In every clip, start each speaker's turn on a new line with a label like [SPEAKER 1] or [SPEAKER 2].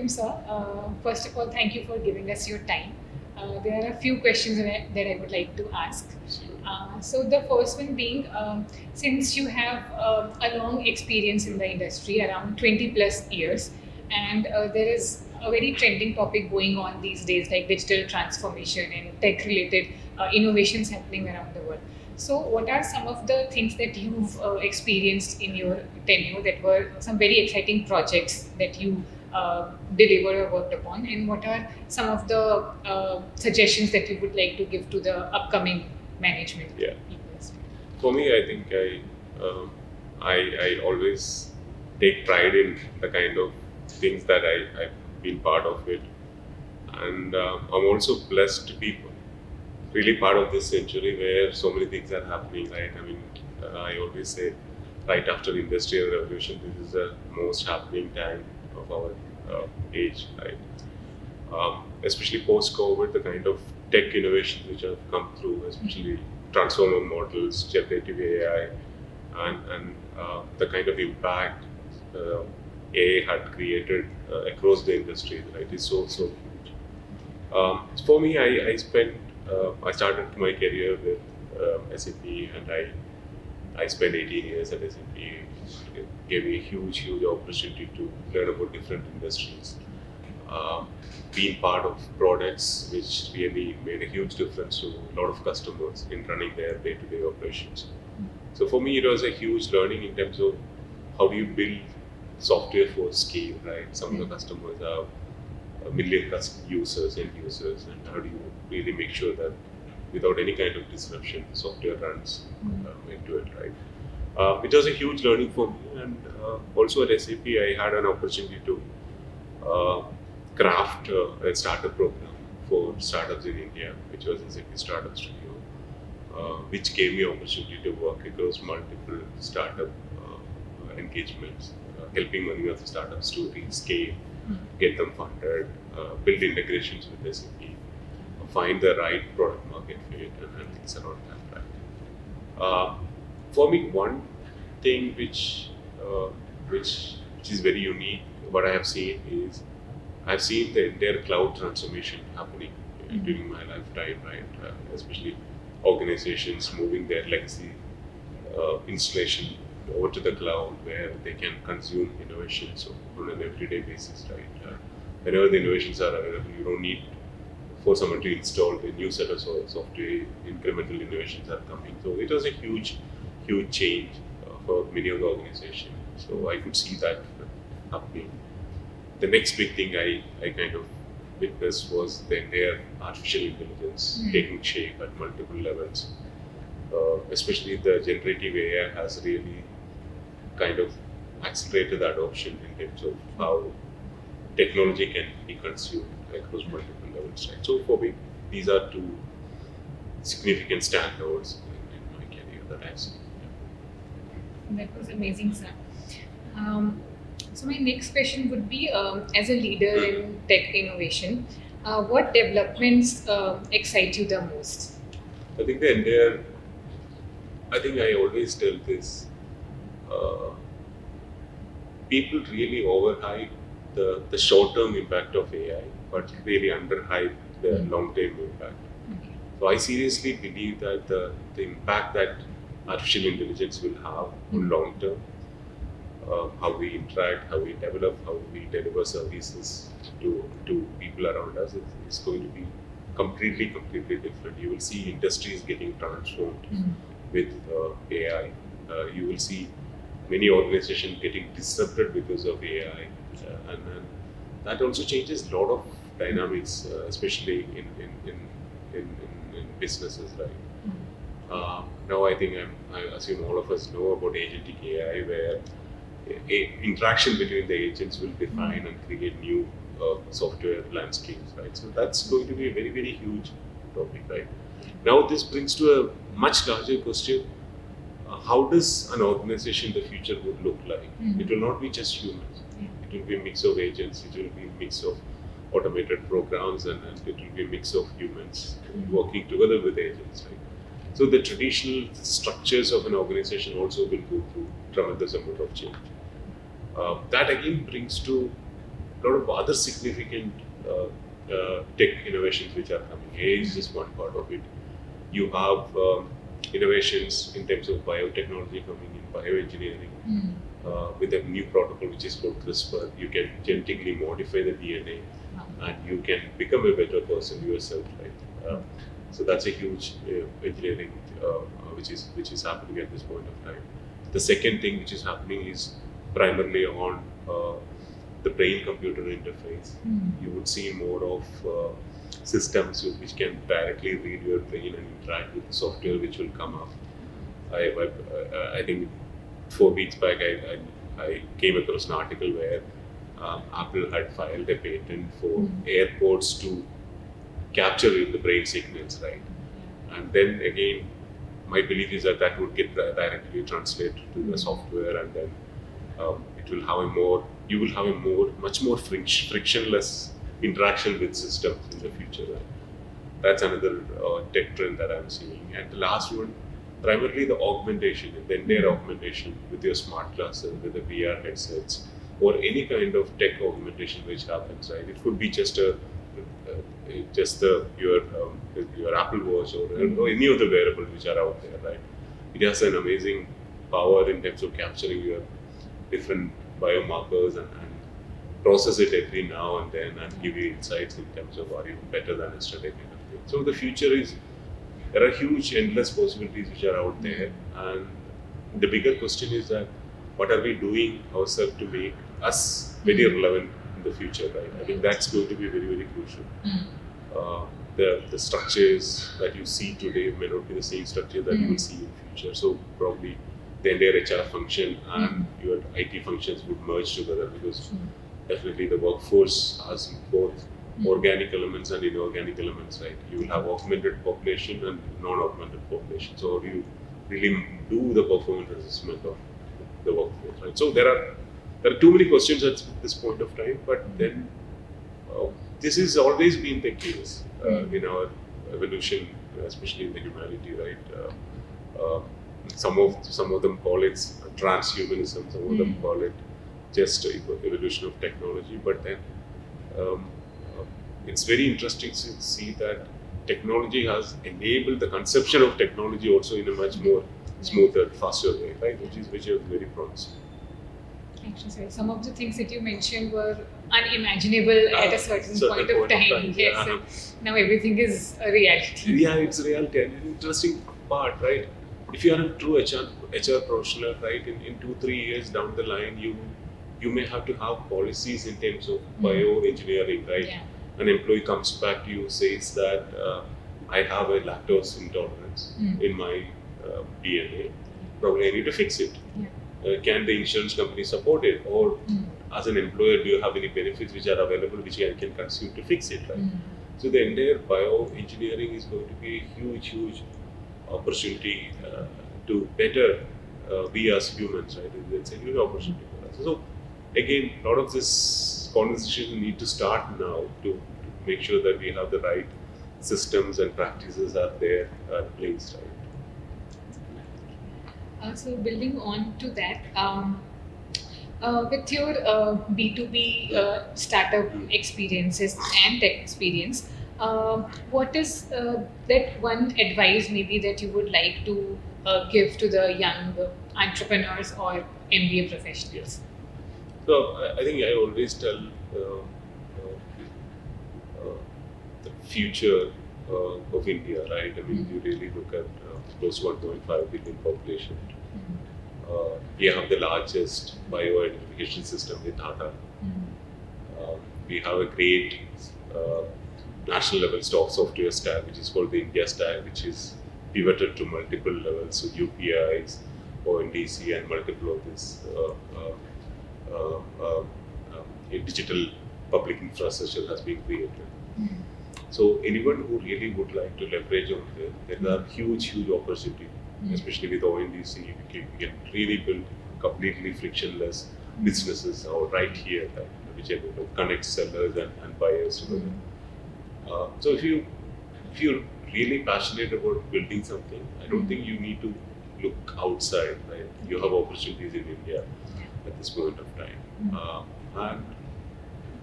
[SPEAKER 1] welcome, sir. First of all, thank you for giving us your time. There are a few questions that I would like to ask. So the first one being, since you have a long experience in the industry, around 20 plus years, and there is a very trending topic going on these days, like digital transformation and tech-related innovations happening around the world. So, what are some of the things that you've experienced in your tenure that were some very exciting projects that you delivered or worked upon, and what are some of the suggestions that you would like to give to the upcoming management?
[SPEAKER 2] Yeah. For me, I think I always take pride in the kind of things that I've been part of it, and I'm also blessed to be really part of this century where so many things are happening, right? I mean, I always say, right after the Industrial Revolution, this is the most happening time of our age, right? Especially post-COVID, the kind of tech innovations which have come through, especially transformer models, generative AI, and the kind of impact AI had created across the industry, right, is so huge. For me, I started my career with SAP, and I spent 18 years at SAP. It gave me a huge opportunity to learn about different industries. Being part of products which really made a huge difference to a lot of customers in running their day-to-day operations. So for me, it was a huge learning in terms of how do you build software for scale, right? Some of the customers have a million users, end users, and how do you really make sure that without any kind of disruption, software runs into it, right? It was a huge learning for me, and also at SAP, I had an opportunity to craft a startup program for startups in India, which was SAP Startup Studio, which gave me opportunity to work across multiple startup engagements, helping many of the startups to scale, get them funded, build integrations with SAP, find the right product market fit, and things around that, right? For me, one thing which is very unique, what I have seen is, I've seen the entire cloud transformation happening during my lifetime, right? Especially organizations moving their legacy installation over to the cloud, where they can consume innovations on an everyday basis, right? Whenever the innovations are available, you don't need for someone to install a new set of software. Incremental innovations are coming. So it was a huge change for many of the organizations. So I could see that happening. The next big thing I kind of witnessed was the entire artificial intelligence taking shape at multiple levels. Especially the generative AI has really kind of accelerated the adoption in terms of how technology can be consumed across multiple levels, right? So for me, these are two significant standouts in my career that I've seen.
[SPEAKER 1] That was amazing, sir. So my next question would be, as a leader in tech innovation, what developments excite you the most?
[SPEAKER 2] I think I always tell this, people really overhype the short-term impact of AI, but really underhype the long-term impact. So I seriously believe that the impact that artificial intelligence will have on long-term, how we interact, how we develop, how we deliver services to people around us is going to be completely different. You will see industries getting transformed with AI. You will see many organizations getting disrupted because of AI, and that also changes a lot of dynamics, especially in businesses, right? Now I think I assume all of us know about agentic AI, where interaction between the agents will define and create new software landscapes, right? So that's going to be a very huge topic, right? Now this brings to a much larger question. How does an organization in the future would look like? It will not be just humans. It will be a mix of agents. It will be a mix of automated programs, and it will be a mix of humans working together with agents, right? So the traditional structures of an organization also will go through tremendous amount of change. That again brings to lot of other significant tech innovations which are coming. AI is just one part of it. You have innovations in terms of biotechnology coming in, bioengineering, with a new protocol which is called CRISPR. You can genetically modify the DNA and you can become a better person yourself, right? So that's a huge engineering which is happening at this point of time. The second thing which is happening is primarily on the brain-computer interface. You would see more of systems which can directly read your brain and interact with the software which will come up. I think 4 weeks back I came across an article where Apple had filed a patent for airports to capture the brain signals, right? And then again, my belief is that would get directly translated to the software, and then you will have a much more frictionless interaction with systems in the future. Right? That's another tech trend that I'm seeing. And the last one, primarily the augmentation, and then their augmentation with your smart glasses, with the VR headsets, or any kind of tech augmentation which happens, right? It could be just your Apple Watch or any of the wearables which are out there, right? It has an amazing power in terms of capturing your different biomarkers and process it every now and then and give you insights in terms of are you better than yesterday kind of thing. So the future is, there are huge endless possibilities which are out there, and the bigger question is that what are we doing ourselves to make us very relevant in the future, right? I think that's going to be very, very crucial. The structures that you see today may not be the same structure that you will see in future. So probably the entire HR function and your IT functions would merge together, because definitely the workforce has both organic elements and inorganic elements, right? You will have augmented population and non-augmented population. So you really do the performance assessment of the workforce, right? So there are too many questions at this point of time, but then this has always been the case in our evolution, especially in the humanity, right? Some of them call it transhumanism, some of them call it just evolution of technology, but then it's very interesting to see that technology has enabled the conception of technology also in a much more smoother, faster way, right? Which is very promising.
[SPEAKER 1] Actually, some of the things that you mentioned were unimaginable at a certain point of time. Yes, and now everything is a reality.
[SPEAKER 2] Yeah, it's reality. And an interesting part, right? If you are a true HR professional, right, in 2-3 years down the line, you may have to have policies in terms of bioengineering, right? Yeah. An employee comes back to you, says that I have a lactose intolerance in my DNA. Probably I need to fix it. Yeah. Can the insurance company support it? Or as an employer, do you have any benefits which are available which I can consume to fix it, right? So the entire bioengineering is going to be a huge opportunity to better we as humans, right? It's a huge opportunity for us. So again, a lot of this conversation need to start now to make sure that we have the right systems and practices are there at place, right?
[SPEAKER 1] So building on to that, with your B2B startup experiences and tech experience, what is that one advice maybe that you would like to give to the young entrepreneurs or MBA professionals?
[SPEAKER 2] Yes. So I think I always tell the future of India, right? I mean, you really look at close to 1.5 billion population. We have the largest bio-identification system with Tata. We have a great national level software stack, which is called the India stack, which is pivoted to multiple levels, so UPIs, ONDC, and multiple of this digital public infrastructure has been created. So anyone who really would like to leverage on there are huge opportunity, especially with ONDC. We can really build completely frictionless businesses right here, which are able to connect sellers and buyers together. So if you're really passionate about building something, I don't think you need to look outside, right? You have opportunities in India at this point of time. And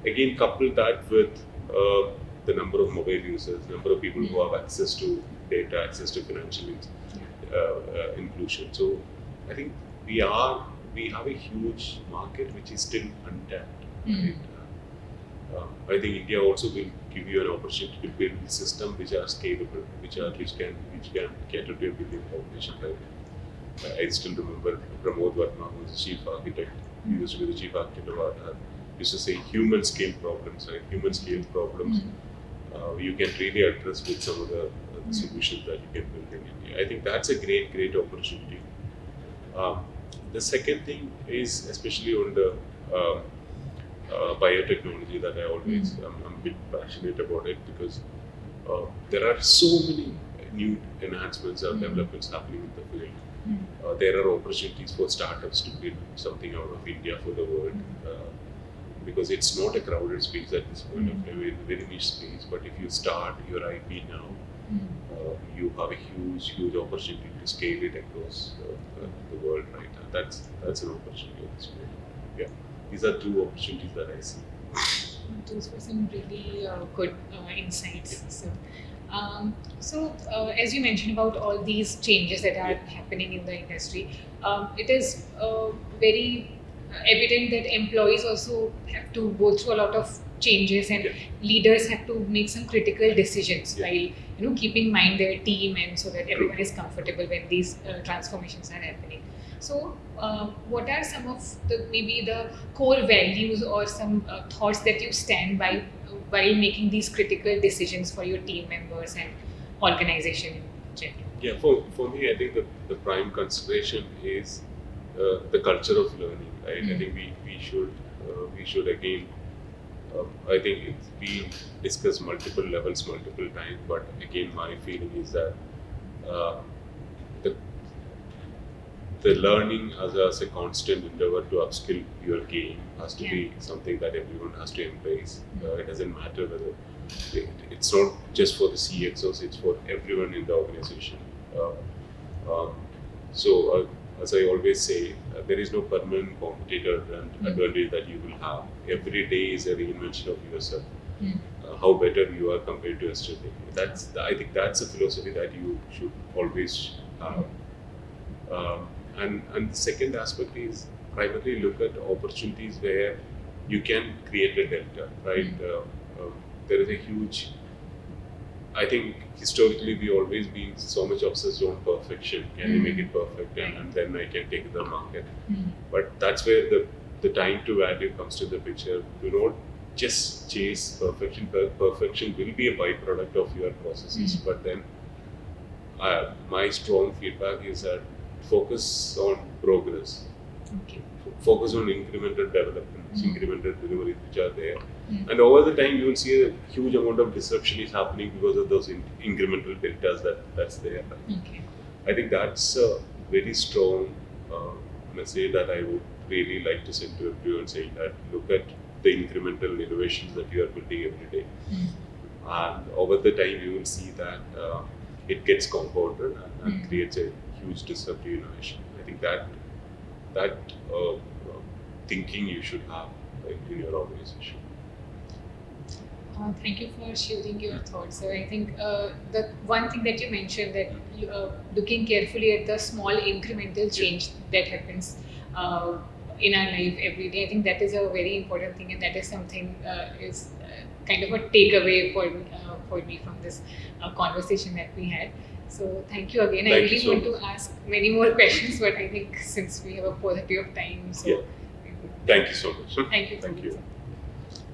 [SPEAKER 2] again, couple that with the number of mobile users, number of people who have access to data, access to financial inclusion. So I think we have a huge market which is still untapped. Right? I think India also will give you an opportunity to build systems which are scalable, which can cater to a billion population. Right? I still remember Pramod Verma, who was the chief architect. He used to be the chief architect of Aadhaar. Used to say human scale problems, right? Human scale problems you can really address with some of the solutions that you can build in India. I think that's a great opportunity. The second thing is especially on the biotechnology that I always I'm a bit passionate about it, because there are so many new enhancements or developments happening in the field. There are opportunities for startups to build something out of India for the world, because it's not a crowded space at this point of time. It's a very niche space, but if you start your IP now, you have a huge opportunity to scale it across the world, right? That's an opportunity at this point. Yeah, these are two opportunities that I see.
[SPEAKER 1] Those were some really good insights. So, as you mentioned about all these changes that are happening in the industry, it is very evident that employees also have to go through a lot of changes, and leaders have to make some critical decisions while keeping in mind their team, and so that everyone is comfortable when these transformations are happening. So, what are some of maybe the core values or some thoughts that you stand by while making these critical decisions for your team members and organization in general?
[SPEAKER 2] Yeah, for me, I think the prime consideration is the culture of learning. Right? I think we should again. I think it's been discussed multiple levels, multiple times. But again, my feeling is that the learning as a constant endeavor to upskill your game has to be something that everyone has to embrace. It doesn't matter whether it's not just for the CXOs; it's for everyone in the organization. So, as I always say, there is no permanent competitor and advantage that you will have. Every day is a reinvention of yourself. How better you are compared to yesterday. I think that's a philosophy that you should always have. And the second aspect is primarily look at opportunities where you can create a delta, right? There is a huge, I think historically we always been so much obsessed on perfection. Can I make it perfect, and then I can take the market? But that's where the time to value comes to the picture. Do not just chase perfection. Perfection will be a byproduct of your processes, but then my strong feedback is that focus on progress. Focus on incremental developments, incremental deliveries which are there. And over the time, you will see a huge amount of disruption is happening because of those incremental deltas that's there. I think that's a very strong message that I would really like to send to everyone, saying that look at the incremental innovations that you are building every day. And over the time, you will see that it gets compounded and creates a huge disruptive innovation. I think that thinking you should have in your organization.
[SPEAKER 1] Thank you for sharing your thoughts. So I think the one thing that you mentioned, that looking carefully at the small incremental change that happens in our life every day, I think that is a very important thing, and that is something is kind of a takeaway for me from this conversation that we had. So thank you again. I really want to ask many more questions, but I think since we have a paucity of time, so
[SPEAKER 2] thank you so much.
[SPEAKER 1] Thank you.
[SPEAKER 2] Thank you.